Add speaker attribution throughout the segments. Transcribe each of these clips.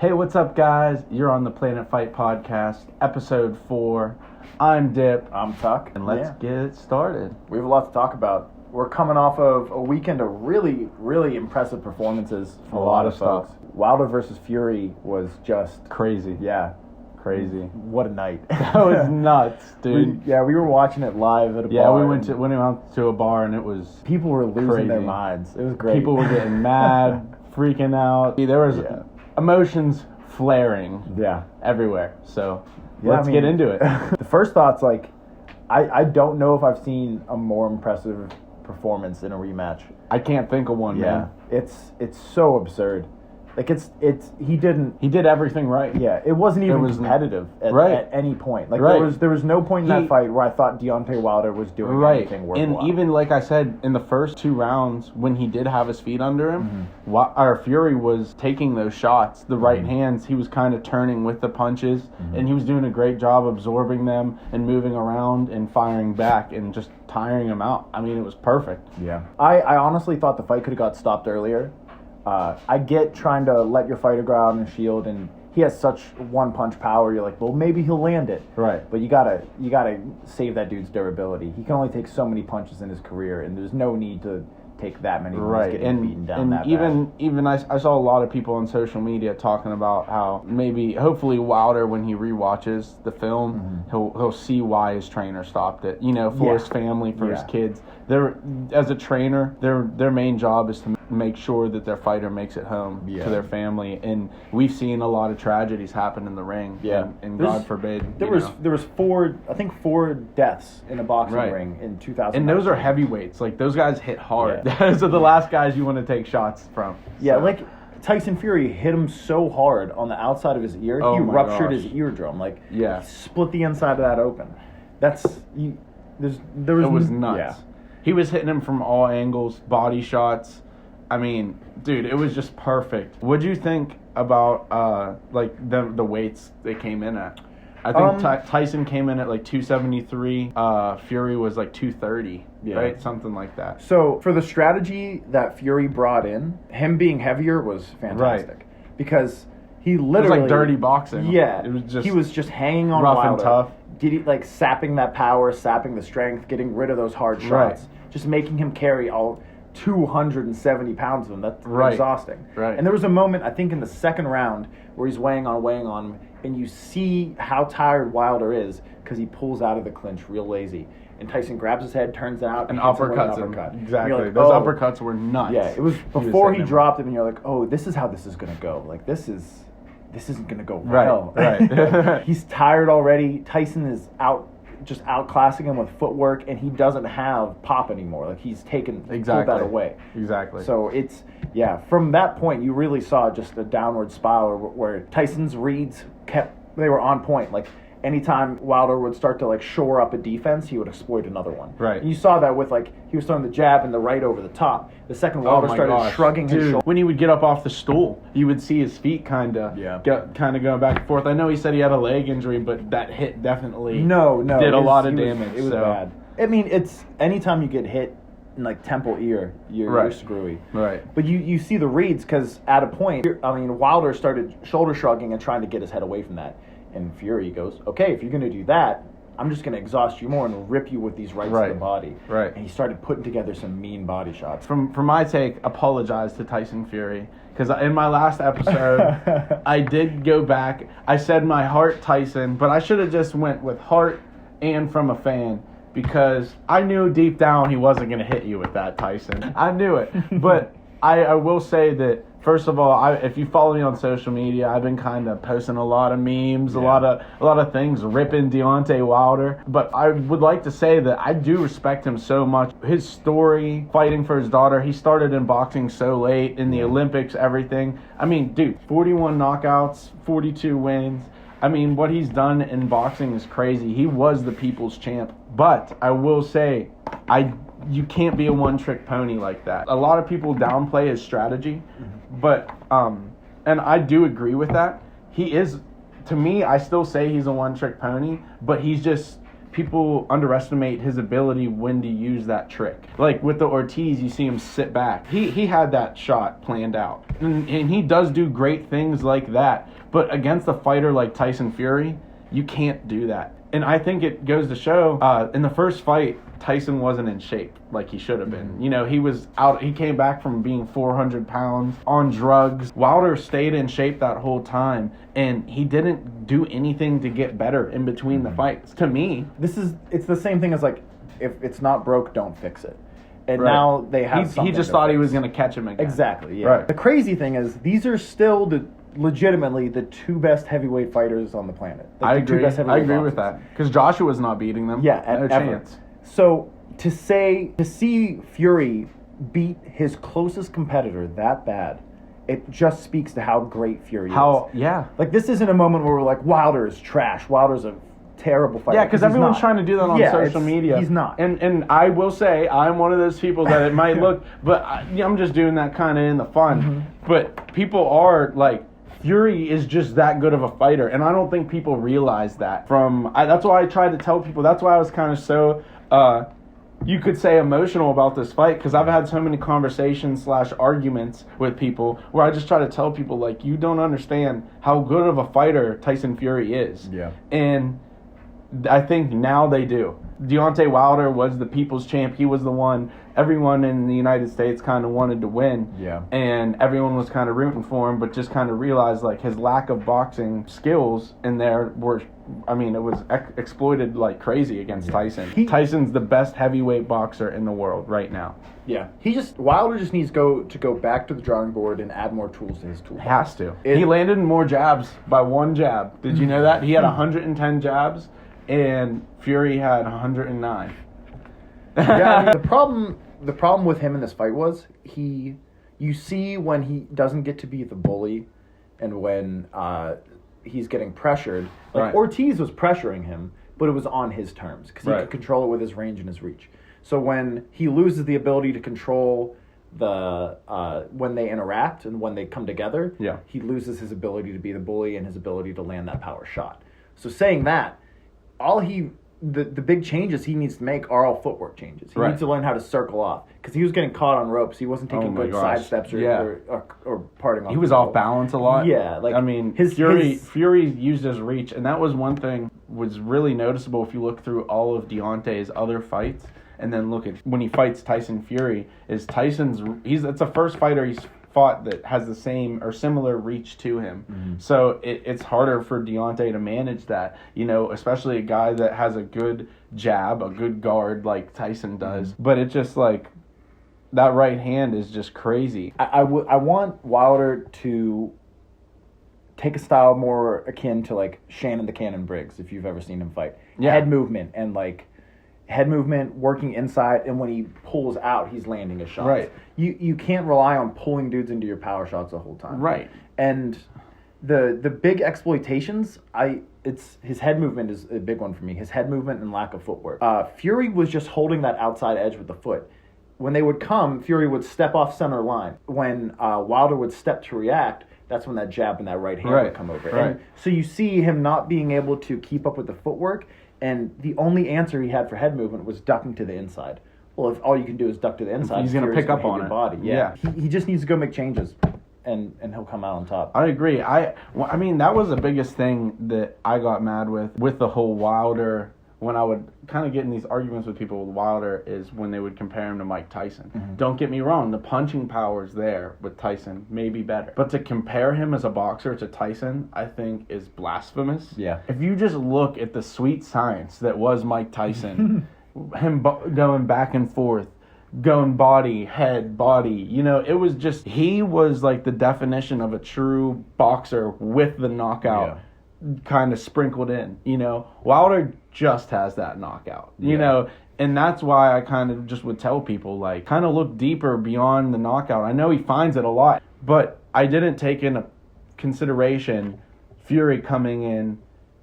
Speaker 1: Hey, what's up, guys? You're on the PlanetFight Podcast, episode 4. I'm Dip.
Speaker 2: I'm Tuck.
Speaker 1: And let's get it started.
Speaker 2: We have a lot to talk about. We're coming off of a weekend of really, really impressive performances from a lot of folks. Wilder versus Fury was just...
Speaker 1: Crazy.
Speaker 2: Yeah.
Speaker 1: Crazy.
Speaker 2: What a night.
Speaker 1: That was nuts, dude.
Speaker 2: We were watching it live at a bar.
Speaker 1: Yeah, we went out to a bar and it was
Speaker 2: people were losing
Speaker 1: crazy.
Speaker 2: their minds. It was great.
Speaker 1: People were getting mad, freaking out. There was emotions flaring everywhere. So let's get into it.
Speaker 2: The first thought's I don't know if I've seen a more impressive performance in a rematch.
Speaker 1: I can't think of one, man.
Speaker 2: It's so absurd. He
Speaker 1: did everything right.
Speaker 2: Yeah, it wasn't even competitive at any point. There was no point in that fight where I thought Deontay Wilder was doing anything worthwhile.
Speaker 1: And even like I said, in the first 2 rounds, when he did have his feet under him, our Fury was taking those shots, the right hands. He was kind of turning with the punches, and he was doing a great job absorbing them and moving around and firing back and just tiring him out. I mean, it was perfect.
Speaker 2: Yeah, I honestly thought the fight could have got stopped earlier. I get trying to let your fighter go out in the shield, and he has such one-punch power. You're like, well, maybe he'll land it.
Speaker 1: Right.
Speaker 2: But you gotta save that dude's durability. He can only take so many punches in his career, and there's no need to take that many ones getting beaten down that bad.
Speaker 1: Even I saw a lot of people on social media talking about how hopefully Wilder, when he rewatches the film, he'll see why his trainer stopped it. For his family, for his kids. As a trainer, their main job is to make sure that their fighter makes it home to their family, and we've seen a lot of tragedies happen in the ring. And God forbid
Speaker 2: there was 4 deaths in a boxing ring in 2000.
Speaker 1: And those are heavyweights. Like, those guys hit hard. Those are the last guys you want to take shots from.
Speaker 2: Yeah, like Tyson Fury hit him so hard on the outside of his ear, he ruptured his eardrum. He split the inside of that open. It
Speaker 1: was nuts. Yeah. He was hitting him from all angles, body shots. I mean, dude, it was just perfect. What'd you think about the weights they came in at? I think Tyson came in at 273. Fury was 230, right? Something like that.
Speaker 2: So for the strategy that Fury brought in, him being heavier was fantastic because he literally
Speaker 1: it was like dirty boxing.
Speaker 2: Yeah,
Speaker 1: it was just
Speaker 2: he was just hanging on
Speaker 1: rough
Speaker 2: Wilder,
Speaker 1: and tough.
Speaker 2: Sapping that power, sapping the strength, getting rid of those hard shots, just making him carry all 270 pounds of him. That's exhausting.
Speaker 1: Right.
Speaker 2: And there was a moment, I think, in the second round where he's weighing on him, and you see how tired Wilder is because he pulls out of the clinch real lazy. And Tyson grabs his head, turns it out,
Speaker 1: and uppercuts him. Exactly. Those uppercuts were nuts.
Speaker 2: Yeah, it was before he dropped him, and you're like, oh, this is how this is going to go. This isn't going to go well.
Speaker 1: Right.
Speaker 2: He's tired already. Tyson is outclassing him with footwork, and he doesn't have pop anymore. He's pulled that away.
Speaker 1: Exactly.
Speaker 2: So from that point, you really saw just a downward spiral where Tyson's reads they were on point. Anytime Wilder would start to shore up a defense, he would exploit another one.
Speaker 1: Right.
Speaker 2: And you saw that with he was throwing the jab and the right over the top. The second Wilder started shrugging his shoulders.
Speaker 1: When he would get up off the stool, you would see his feet kind of going back and forth. I know he said he had a leg injury, but that hit definitely did a lot of damage.
Speaker 2: It was bad. I mean, it's anytime you get hit in temple ear, you're screwy.
Speaker 1: Right.
Speaker 2: But you see the reads because at a point, Wilder started shoulder shrugging and trying to get his head away from that. And Fury goes, okay, if you're going to do that, I'm just going to exhaust you more and rip you with these rights to the body.
Speaker 1: Right.
Speaker 2: And he started putting together some mean body shots.
Speaker 1: From my take, apologize to Tyson Fury. Because in my last episode, I did go back. I said my heart Tyson, but I should have just went with heart and from a fan. Because I knew deep down he wasn't going to hit you with that, Tyson. I knew it. But I will say that, first of all, if you follow me on social media, I've been kind of posting a lot of memes, a lot of things, ripping Deontay Wilder. But I would like to say that I do respect him so much. His story, fighting for his daughter, he started in boxing so late, in the Olympics, everything. I mean, dude, 41 knockouts, 42 wins. I mean, what he's done in boxing is crazy. He was the people's champ. But I will say, you can't be a one-trick pony like that. A lot of people downplay his strategy, but and I do agree with that. He is, to me, I still say he's a one-trick pony, but he's just people underestimate his ability when to use that trick. Like with the Ortiz, you see him sit back. He had that shot planned out. And he does do great things like that. But against a fighter like Tyson Fury, you can't do that. And I think it goes to show, in the first fight, Tyson wasn't in shape like he should have been. You know, he was out. He came back from being 400 pounds on drugs. Wilder stayed in shape that whole time, and he didn't do anything to get better in between the fights. To me,
Speaker 2: it's the same thing as like, if it's not broke, don't fix it. And now they have
Speaker 1: he just thought he was going to catch him again.
Speaker 2: Exactly, yeah.
Speaker 1: Right.
Speaker 2: The crazy thing is, these are still legitimately the two best heavyweight fighters on the planet.
Speaker 1: I agree with that. Because Joshua's not beating them.
Speaker 2: Yeah,
Speaker 1: no chance.
Speaker 2: So to see Fury beat his closest competitor that bad, it just speaks to how great Fury is.
Speaker 1: Yeah.
Speaker 2: Like, this isn't a moment where we're like, Wilder is trash. Wilder's a terrible fighter.
Speaker 1: Yeah, because everyone's trying to do that on social media.
Speaker 2: He's not.
Speaker 1: And I will say, I'm one of those people that it might look, but I'm just doing that kind of in the fun. Mm-hmm. But people are like, Fury is just that good of a fighter, and I don't think people realize that. That's why I tried to tell people. That's why I was kind of so, you could say, emotional about this fight, because I've had so many conversations / arguments with people where I just try to tell people, like, you don't understand how good of a fighter Tyson Fury is.
Speaker 2: Yeah.
Speaker 1: And I think now they do. Deontay Wilder was the people's champ. He was the one everyone in the United States kind of wanted to win.
Speaker 2: Yeah.
Speaker 1: And everyone was kind of rooting for him, but just kind of realized, like, his lack of boxing skills in there it was exploited like crazy against Tyson. Tyson's the best heavyweight boxer in the world right now.
Speaker 2: Yeah. Wilder just needs to go back to the drawing board and add more tools to his toolbox.
Speaker 1: Has to. He landed more jabs by one jab. Did you know that? He had 110 jabs. And Fury had 109.
Speaker 2: Yeah, the problem with him in this fight was you see when he doesn't get to be the bully, and when he's getting pressured. Like, Ortiz was pressuring him, but it was on his terms because he could control it with his range and his reach. So when he loses the ability to control when they interact and when they come together, he loses his ability to be the bully and his ability to land that power shot. So saying that, the big changes he needs to make are all footwork changes. He needs to learn how to circle off, because he was getting caught on ropes. He wasn't taking good side steps or parting off.
Speaker 1: He was off balance a lot.
Speaker 2: Yeah, like,
Speaker 1: I mean, Fury used his reach, and that was one thing was really noticeable if you look through all of Deontay's other fights, and then look at when he fights Tyson Fury. It's the first fighter he's fought that has the same or similar reach to him. Mm-hmm. So it's harder for Deontay to manage that, especially a guy that has a good jab, a good guard like Tyson does. Mm-hmm. But it's just like, that right hand is just crazy.
Speaker 2: I want Wilder to take a style more akin to like Shannon the Cannon Briggs, if you've ever seen him fight. Yeah. Head movement, working inside, and when he pulls out, he's landing his shots.
Speaker 1: Right.
Speaker 2: You can't rely on pulling dudes into your power shots the whole time.
Speaker 1: Right.
Speaker 2: And the big exploitations, his head movement is a big one for me. His head movement and lack of footwork. Fury was just holding that outside edge with the foot. When they would come, Fury would step off center line. When Wilder would step to react, that's when that jab and that right hand would come over.
Speaker 1: Right.
Speaker 2: And so you see him not being able to keep up with the footwork, and the only answer he had for head movement was ducking to the inside. Well, if all you can do is duck to the inside,
Speaker 1: he's going to pick up on
Speaker 2: your body. Yeah. He just needs to go make changes, and he'll come out on top.
Speaker 1: I agree. I mean, that was the biggest thing that I got mad with the whole Wilder. When I would kind of get in these arguments with people with Wilder is when they would compare him to Mike Tyson. Mm-hmm. Don't get me wrong, the punching power's there with Tyson, maybe better. But to compare him as a boxer to Tyson, I think is blasphemous.
Speaker 2: Yeah.
Speaker 1: If you just look at the sweet science that was Mike Tyson, him going back and forth, going body, head, body, it was just, he was like the definition of a true boxer with the knockout. Yeah. Kind of sprinkled in, Wilder just has that knockout, and that's why I kind of just would tell people, like, kind of look deeper beyond the knockout. I know he finds it a lot, but I didn't take into consideration Fury coming in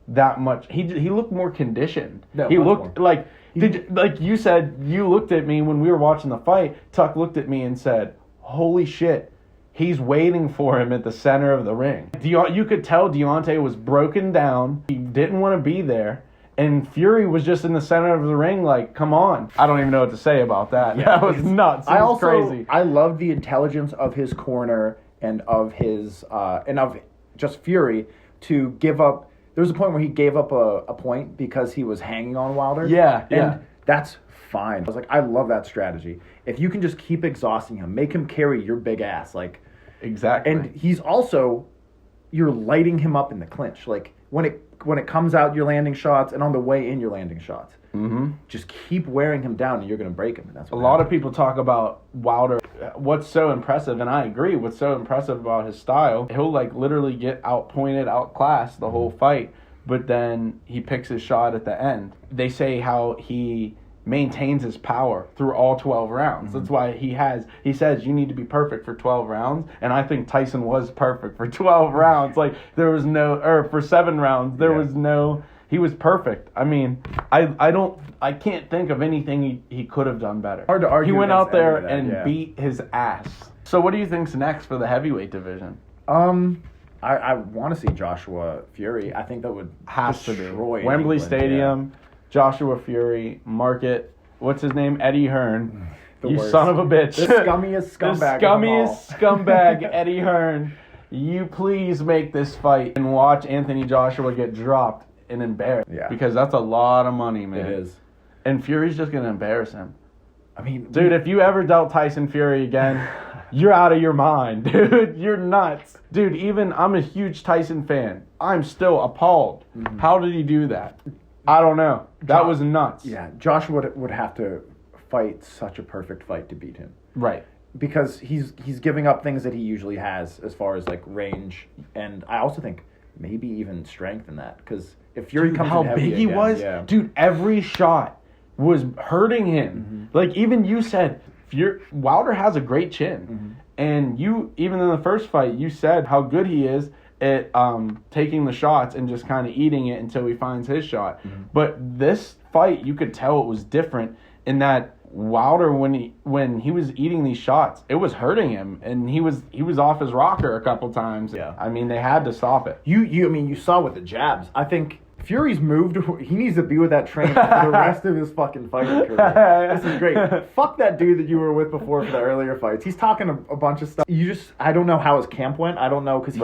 Speaker 1: that much. He looked more conditioned. No, he looked more. Like you said, you looked at me when we were watching the fight. Tuck looked at me and said, "Holy shit." He's waiting for him at the center of the ring. You could tell Deontay was broken down. He didn't want to be there. And Fury was just in the center of the ring, like, come on. I don't even know what to say about that.
Speaker 2: Yeah,
Speaker 1: that was nuts. It was crazy.
Speaker 2: I love the intelligence of his corner and of his and of just Fury to give up. There was a point where he gave up a point because he was hanging on Wilder.
Speaker 1: Yeah.
Speaker 2: And that's fine. I was like, I love that strategy. If you can just keep exhausting him, make him carry your big ass, like.
Speaker 1: Exactly.
Speaker 2: And he's also, you're lighting him up in the clinch. Like, when it comes out, you're landing shots, and on the way in, you're landing shots.
Speaker 1: Mm-hmm.
Speaker 2: Just keep wearing him down, and you're going to break him. And that's what
Speaker 1: a lot of people talk about Wilder. What's so impressive, and I agree, what's so impressive about his style, he'll, like, literally get outpointed, outclassed the whole fight, but then he picks his shot at the end. They say how he maintains his power through all 12 rounds. That's why he says you need to be perfect for 12 rounds, and I think Tyson was perfect for 12 rounds. Like, there was for 7 rounds, he was perfect. I mean, I can't think of anything he could have done better.
Speaker 2: Hard to argue.
Speaker 1: He went out there
Speaker 2: that,
Speaker 1: and beat his ass. So what do you think's next for the heavyweight division?
Speaker 2: I want to see Joshua Fury. I think that would destroy
Speaker 1: Wembley
Speaker 2: England,
Speaker 1: Stadium. Yeah. Joshua Fury, market. What's his name? Eddie Hearn.
Speaker 2: The
Speaker 1: you
Speaker 2: worst.
Speaker 1: Son of a bitch.
Speaker 2: The scummiest scumbag.
Speaker 1: The scummiest scumbag, Eddie Hearn. You please make this fight and watch Anthony Joshua get dropped and embarrassed.
Speaker 2: Yeah.
Speaker 1: Because that's a lot of money, man.
Speaker 2: It is.
Speaker 1: And Fury's just going to embarrass him.
Speaker 2: I mean,
Speaker 1: dude, if you ever dealt Tyson Fury again, you're out of your mind, dude. You're nuts. Dude, even I'm a huge Tyson fan. I'm still appalled. Mm-hmm. How did he do that? I don't know. That was nuts.
Speaker 2: Yeah, Joshua would have to fight such a perfect fight to beat him.
Speaker 1: Right.
Speaker 2: Because he's giving up things that he usually has as far as, like, range, and I also think maybe even strength in that. Because if Fury comes in heavy
Speaker 1: big he
Speaker 2: again,
Speaker 1: was,
Speaker 2: yeah.
Speaker 1: Dude, every shot was hurting him. Mm-hmm. Like, even you said, Wilder has a great chin. Mm-hmm. And you, even in the first fight, you said how good he is at taking the shots and just kind of eating it until he finds his shot. Mm-hmm. But this fight, you could tell it was different in that Wilder, when he was eating these shots, it was hurting him, and he was off his rocker a couple times.
Speaker 2: Yeah.
Speaker 1: I mean, they had to stop it.
Speaker 2: You saw with the jabs. I think Fury's moved. He needs to be with that trainer for the rest of his fucking fighting career. This is great. Fuck that dude that you were with before for the earlier fights. He's talking a bunch of stuff. I don't know how his camp went. I don't know, because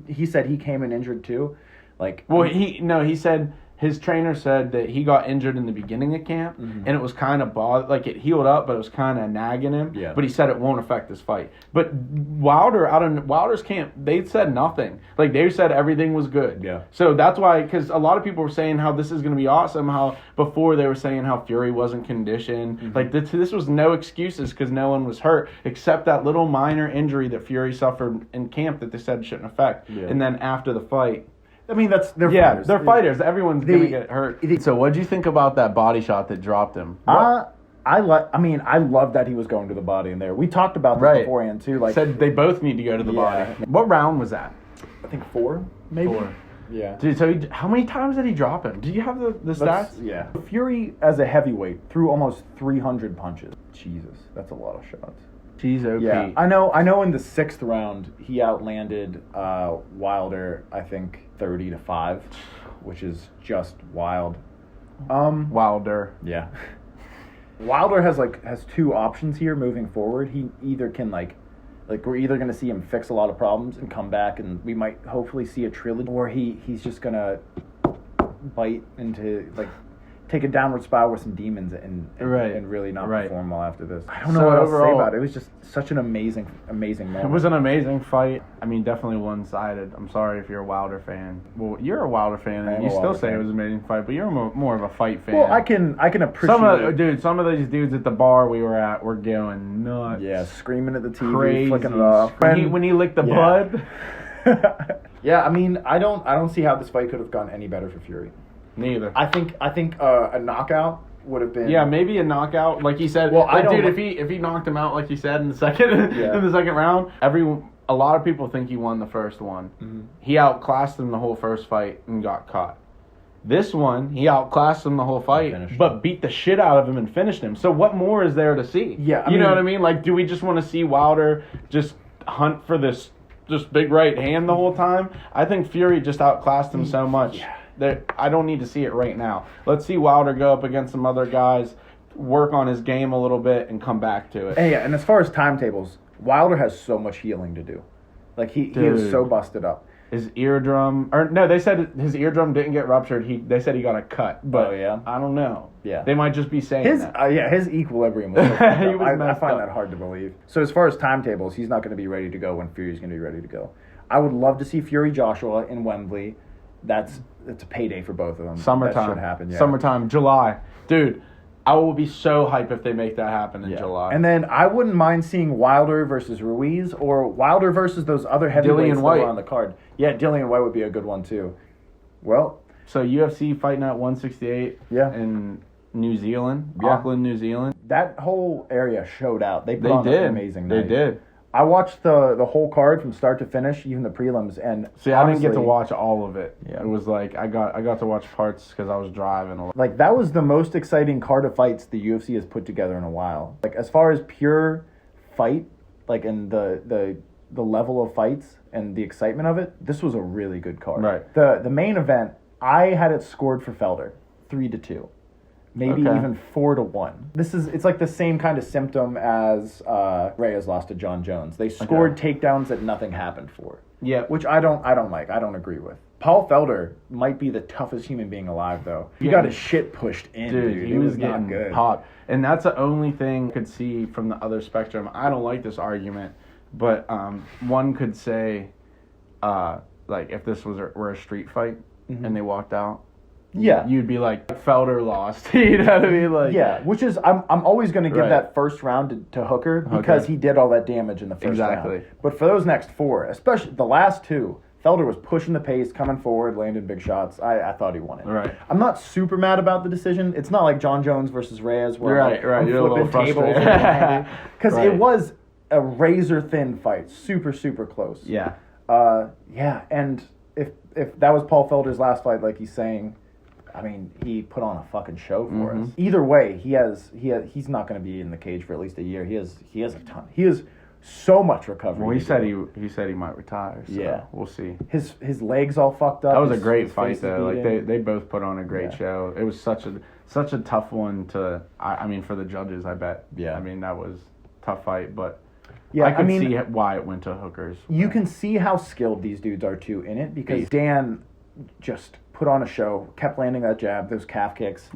Speaker 2: he said he came in injured too. Like,
Speaker 1: well, he said his trainer said that he got injured in the beginning of camp, and it was kind of like it healed up, but it was kind of nagging him.
Speaker 2: Yeah.
Speaker 1: But he said it won't affect his fight. But Wilder's camp, they said nothing. Like, they said everything was good.
Speaker 2: Yeah.
Speaker 1: So that's why, because a lot of people were saying how this is going to be awesome. How before they were saying how Fury wasn't conditioned. Mm-hmm. Like, this was no excuses because no one was hurt except that little minor injury that Fury suffered in camp that they said shouldn't affect. Yeah. And then after the fight.
Speaker 2: I mean, they're fighters.
Speaker 1: They're fighters. Everyone's going to get hurt. So what'd you think about that body shot that dropped him?
Speaker 2: I love that he was going to the body in there. We talked about this beforehand too. Like,
Speaker 1: said they both need to go to the body. What round was that?
Speaker 2: I think 4, maybe.
Speaker 1: 4.
Speaker 2: Yeah.
Speaker 1: Dude, so how many times did he drop him? Do you have the stats?
Speaker 2: Yeah. Fury, as a heavyweight, threw almost 300 punches. Jesus, that's a lot of shots.
Speaker 1: Jeez, OP.
Speaker 2: Yeah, I know in the 6th round, he outlanded Wilder, I think, 30-5, which is just wild.
Speaker 1: Wilder.
Speaker 2: Yeah. Wilder has 2 options here moving forward. He either can, like we're either going to see him fix a lot of problems and come back, and we might hopefully see a trilogy, or he's just going to bite into, like, take a downward spiral with some demons and really not perform well after this. I don't know what else to say about it. It was just such an amazing moment.
Speaker 1: It was an amazing fight. I mean, definitely one-sided. I'm sorry if you're a Wilder fan. Well, you're a Wilder fan, and you still say it was an amazing fight, but you're more of a fight fan.
Speaker 2: Well, I can appreciate
Speaker 1: some of these dudes at the bar we were at were going nuts.
Speaker 2: Yeah, screaming at the TV,
Speaker 1: crazy.
Speaker 2: flicking it off.
Speaker 1: When he licked the bud.
Speaker 2: Yeah, I mean, I don't see how this fight could have gone any better for Fury.
Speaker 1: Neither.
Speaker 2: I think a knockout would have been.
Speaker 1: Yeah, maybe a knockout, like he said.
Speaker 2: Well,
Speaker 1: if he knocked him out, like he said in the second round, a lot of people think he won the first one. Mm-hmm. He outclassed him the whole first fight and got caught. This one, he outclassed him the whole fight, but beat the shit out of him and finished him. So what more is there to see?
Speaker 2: Yeah,
Speaker 1: you know what I mean? Like, do we just want to see Wilder just hunt for this big right hand the whole time? I think Fury just outclassed him so much.
Speaker 2: Yeah.
Speaker 1: I don't need to see it right now. Let's see Wilder go up against some other guys, work on his game a little bit, and come back to it.
Speaker 2: And and as far as timetables, Wilder has so much healing to do. Like, he is so busted up.
Speaker 1: His eardrum, they said his eardrum didn't get ruptured. They said he got a cut, but I don't know.
Speaker 2: Yeah,
Speaker 1: they might just be saying that.
Speaker 2: His equilibrium was so fucked up. I find
Speaker 1: up.
Speaker 2: that hard to believe. So as far as timetables, he's not going to be ready to go when Fury's going to be ready to go. I would love to see Fury Joshua in Wembley. It's a payday for both of them.
Speaker 1: Summertime.
Speaker 2: That should happen. Yeah.
Speaker 1: Summertime, July, dude. I will be so hyped if they make that happen in July.
Speaker 2: And then I wouldn't mind seeing Wilder versus Ruiz, or Wilder versus those other heavyweights that were on the card. Yeah, Dillian White would be a good one too. Well,
Speaker 1: so UFC fighting at 168 in New Zealand, Auckland, New Zealand.
Speaker 2: That whole area showed out. They put on an amazing night.
Speaker 1: They did.
Speaker 2: I watched the whole card from start to finish, even the prelims, and
Speaker 1: see, I didn't get to watch all of it. Yeah. It was like I got to watch parts because I was driving a lot.
Speaker 2: Like, that was the most exciting card of fights the UFC has put together in a while. Like, as far as pure fight, like, in the level of fights and the excitement of it, this was a really good card.
Speaker 1: Right.
Speaker 2: The main event, I had it scored for Felder, 3-2. Maybe even 4-1. It's like the same kind of symptom as Reyes lost to John Jones. They scored takedowns that nothing happened for.
Speaker 1: Yeah,
Speaker 2: which I don't like. I don't agree with. Paul Felder might be the toughest human being alive, though. He got his shit pushed in, dude.
Speaker 1: He was getting good. Popped. And that's the only thing I could see from the other spectrum. I don't like this argument, but one could say, like, if this were a street fight and they walked out, you'd be like, Felder lost. You know what I mean? Like,
Speaker 2: which is, I'm always going to give that first round to Hooker because he did all that damage in the first round. But for those next four, especially the last two, Felder was pushing the pace, coming forward, landing big shots. I thought he won it.
Speaker 1: Right.
Speaker 2: I'm not super mad about the decision. It's not like John Jones versus Reyes where I'm flipping tables. Because it was a razor-thin fight. Super, super close.
Speaker 1: Yeah.
Speaker 2: And if that was Paul Felder's last fight, like he's saying, I mean, he put on a fucking show for us. Either way, he's not going to be in the cage for at least a year. He has a ton. He has so much recovery.
Speaker 1: Well, he said he might retire. So we'll see.
Speaker 2: His legs all fucked up.
Speaker 1: That was a great fight though. Like they both put on a great show. It was such a tough one to. I mean, for the judges, I bet. Yeah. I mean, that was a tough fight, but. Yeah, I could see why it went to Hooker's.
Speaker 2: You can see how skilled these dudes are too in it because Dan just put on a show, kept landing that jab, those calf kicks,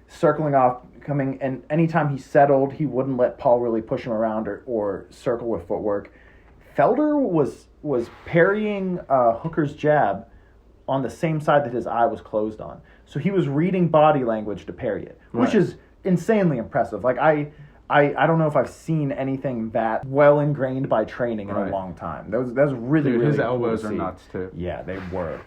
Speaker 2: circling off, coming, and anytime he settled, he wouldn't let Paul really push him around or circle with footwork. Felder was parrying Hooker's jab on the same side that his eye was closed on, so he was reading body language to parry it, which is insanely impressive. Like I don't know if I've seen anything that well ingrained by training in a long time. That was really, really
Speaker 1: his
Speaker 2: cool
Speaker 1: elbows
Speaker 2: to
Speaker 1: are
Speaker 2: see.
Speaker 1: nuts too.
Speaker 2: Yeah, they were.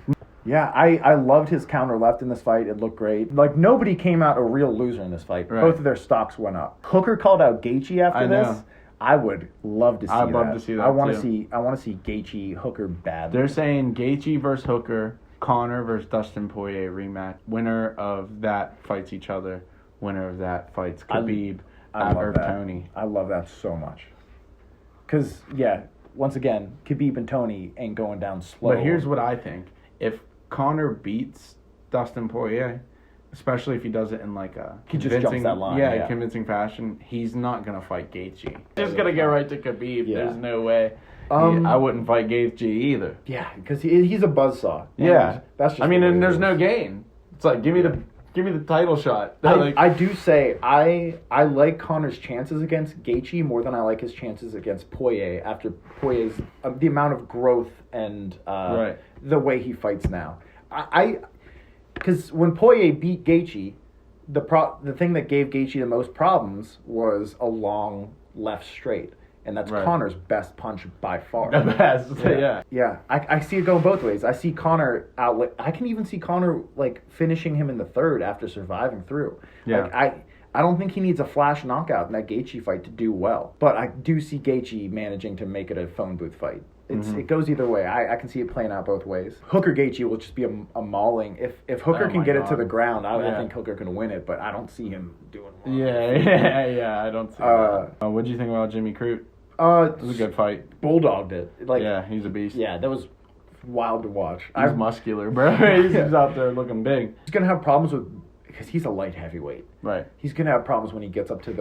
Speaker 2: Yeah, I loved his counter left in this fight. It looked great. Like, nobody came out a real loser in this fight. Right. Both of their stocks went up. Hooker called out Gaethje after this. I would love to see that.
Speaker 1: I'd love to see that
Speaker 2: I want to see Gaethje Hooker badly.
Speaker 1: They're saying Gaethje versus Hooker, Conor versus Dustin Poirier rematch. Winner of that fights each other. Winner of that fights Khabib or Tony.
Speaker 2: I love that so much. Because, once again, Khabib and Tony ain't going down slow.
Speaker 1: But here's what I think. If Conor beats Dustin Poirier, especially if he does it in like a
Speaker 2: convincing,
Speaker 1: convincing fashion, he's not gonna fight Gaethje. He's gonna get right to Khabib. Yeah. There's no way. I wouldn't fight Gaethje either.
Speaker 2: Yeah, because he's a buzzsaw.
Speaker 1: Yeah, that's just. I mean, and there's no gain. It's like give me the title shot.
Speaker 2: I do say I like Conor's chances against Gaethje more than I like his chances against Poirier after Poirier's the amount of growth and the way he fights now. Because when Poirier beat Gaethje, the thing that gave Gaethje the most problems was a long left straight. And that's Conor's best punch by far.
Speaker 1: The best,
Speaker 2: yeah. I see it going both ways. I see Conor I can even see Conor like finishing him in the third after surviving through.
Speaker 1: Yeah.
Speaker 2: Like, I don't think he needs a flash knockout in that Gaethje fight to do well. But I do see Gaethje managing to make it a phone booth fight. It goes either way. I can see it playing out both ways. Hooker Gaethje will just be a mauling. If Hooker can get it to the ground, I think Hooker can win it. But I don't see him doing well.
Speaker 1: Yeah. I don't see that. What do you think about Jimmy Crute? It was a good fight.
Speaker 2: Bulldogged it.
Speaker 1: He's a beast.
Speaker 2: Yeah, that was wild to watch.
Speaker 1: He's muscular, bro. He's out there looking big.
Speaker 2: He's gonna have problems because he's a light heavyweight.
Speaker 1: Right.
Speaker 2: He's gonna have problems when he gets up to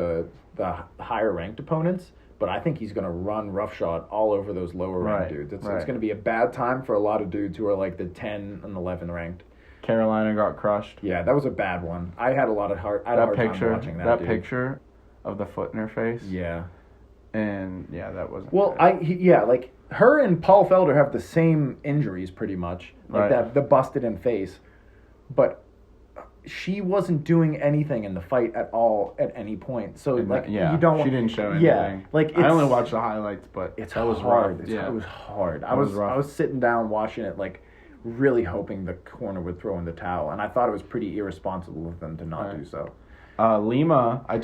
Speaker 2: the higher ranked opponents. But I think he's gonna run roughshod all over those lower ranked dudes. It's gonna be a bad time for a lot of dudes who are like the 10 and 11 ranked.
Speaker 1: Carolina got crushed.
Speaker 2: Yeah, that was a bad one. I had a lot of hard. I had a hard time watching that.
Speaker 1: That
Speaker 2: dude.
Speaker 1: picture of the foot in her face.
Speaker 2: Yeah.
Speaker 1: And yeah, that wasn't.
Speaker 2: Well,
Speaker 1: good.
Speaker 2: like her and Paul Felder have the same injuries pretty much, like that the busted in face, but she wasn't doing anything in the fight at all at any point. So like you don't.
Speaker 1: She didn't show anything.
Speaker 2: Yeah, like
Speaker 1: I only watched the highlights, but
Speaker 2: it's
Speaker 1: that was
Speaker 2: hard.
Speaker 1: rough.
Speaker 2: It was hard. I was sitting down watching it like really hoping the corner would throw in the towel, and I thought it was pretty irresponsible of them to not do so.
Speaker 1: Lima, I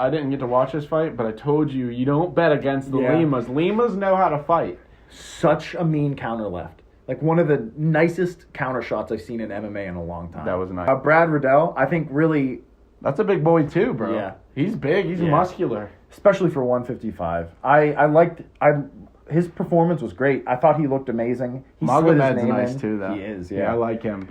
Speaker 1: didn't get to watch this fight, but I told you don't bet against the Limas. Limas know how to fight.
Speaker 2: Such a mean counter left. Like one of the nicest counter shots I've seen in MMA in a long time.
Speaker 1: That was nice.
Speaker 2: Brad Riddell, I think really...
Speaker 1: That's a big boy too, bro.
Speaker 2: Yeah.
Speaker 1: He's big. He's muscular.
Speaker 2: Especially for 155. His performance was great. I thought he looked amazing.
Speaker 1: Magomed's nice too, though.
Speaker 2: He is,
Speaker 1: I like him.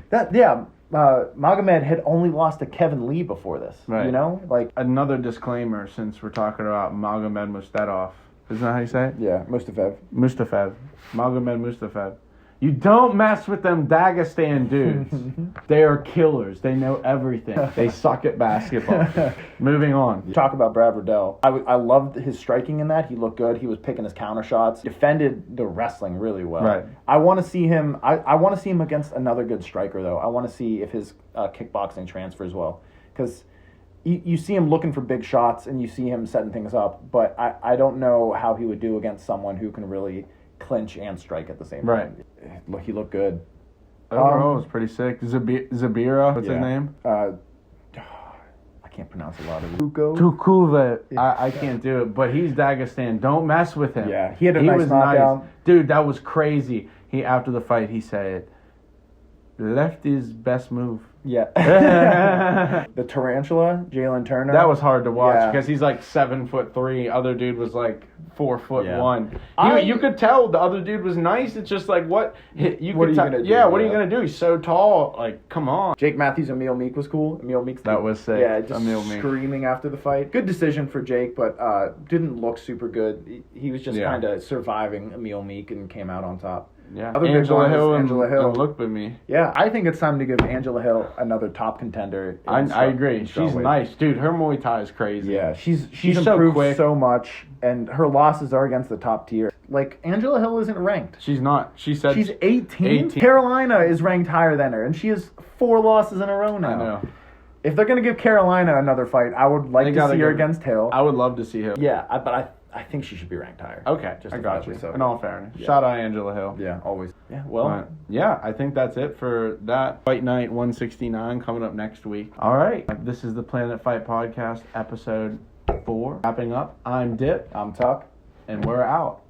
Speaker 2: Magomed had only lost to Kevin Lee before this. Right. You know? Like
Speaker 1: another disclaimer since we're talking about Magomed Mustafov. Isn't that how you say it?
Speaker 2: Yeah, Mustafaev.
Speaker 1: Magomed Mustafov. You don't mess with them Dagestan dudes. They are killers. They know everything. They suck at basketball. Moving on.
Speaker 2: Talk about Brad Riddell. I loved his striking in that. He looked good. He was picking his counter shots. Defended the wrestling really well.
Speaker 1: Right.
Speaker 2: I want to see him. I want to see him against another good striker though. I want to see if his kickboxing transfers well, because you see him looking for big shots and you see him setting things up. But I don't know how he would do against someone who can really clinch and strike at the same time. Right. He looked good.
Speaker 1: Overall, it was pretty sick. Zabira, what's his name?
Speaker 2: I can't pronounce a lot of it.
Speaker 1: Tukuve. I can't do it, but he's Dagestan. Don't mess with him.
Speaker 2: Yeah, he had a nice knockdown.
Speaker 1: Nice. Dude, that was crazy. After the fight, he said, left is best move.
Speaker 2: Yeah. The tarantula, Jalen Turner.
Speaker 1: That was hard to watch because he's like 7'3". Other dude was like 4'1". You could tell the other dude was nice. It's just like what are you gonna do? Yeah, what are you gonna do? He's so tall. Like, come on.
Speaker 2: Jake Matthews, Emil Meek was cool. Emil Meek's
Speaker 1: that was sick.
Speaker 2: Yeah, just screaming after the fight. Good decision for Jake, but didn't look super good. He was just kind of surviving Emil Meek and came out on top.
Speaker 1: Yeah, Angela Hill and look at me.
Speaker 2: Yeah, I think it's time to give Angela Hill another top contender.
Speaker 1: I agree. She's nice, dude. Her Muay Thai is crazy.
Speaker 2: Yeah, she's improved so much, and her losses are against the top tier. Like Angela Hill isn't ranked.
Speaker 1: She's not. She said
Speaker 2: she's 18. Carolina is ranked higher than her, and she has 4 losses in a row now.
Speaker 1: I know.
Speaker 2: If they're gonna give Carolina another fight, I would like to see her against Hill.
Speaker 1: I would love to see her.
Speaker 2: Yeah, but I think she should be ranked higher.
Speaker 1: Okay, I got you. So. In all fairness. Yeah. Shout out Angela Hill.
Speaker 2: Yeah, always. Yeah, well.
Speaker 1: I think that's it for that. Fight Night 169 coming up next week. All right. This is the Planet Fight Podcast, episode 4. Wrapping up. I'm Dip.
Speaker 2: I'm Tuck.
Speaker 1: And we're out.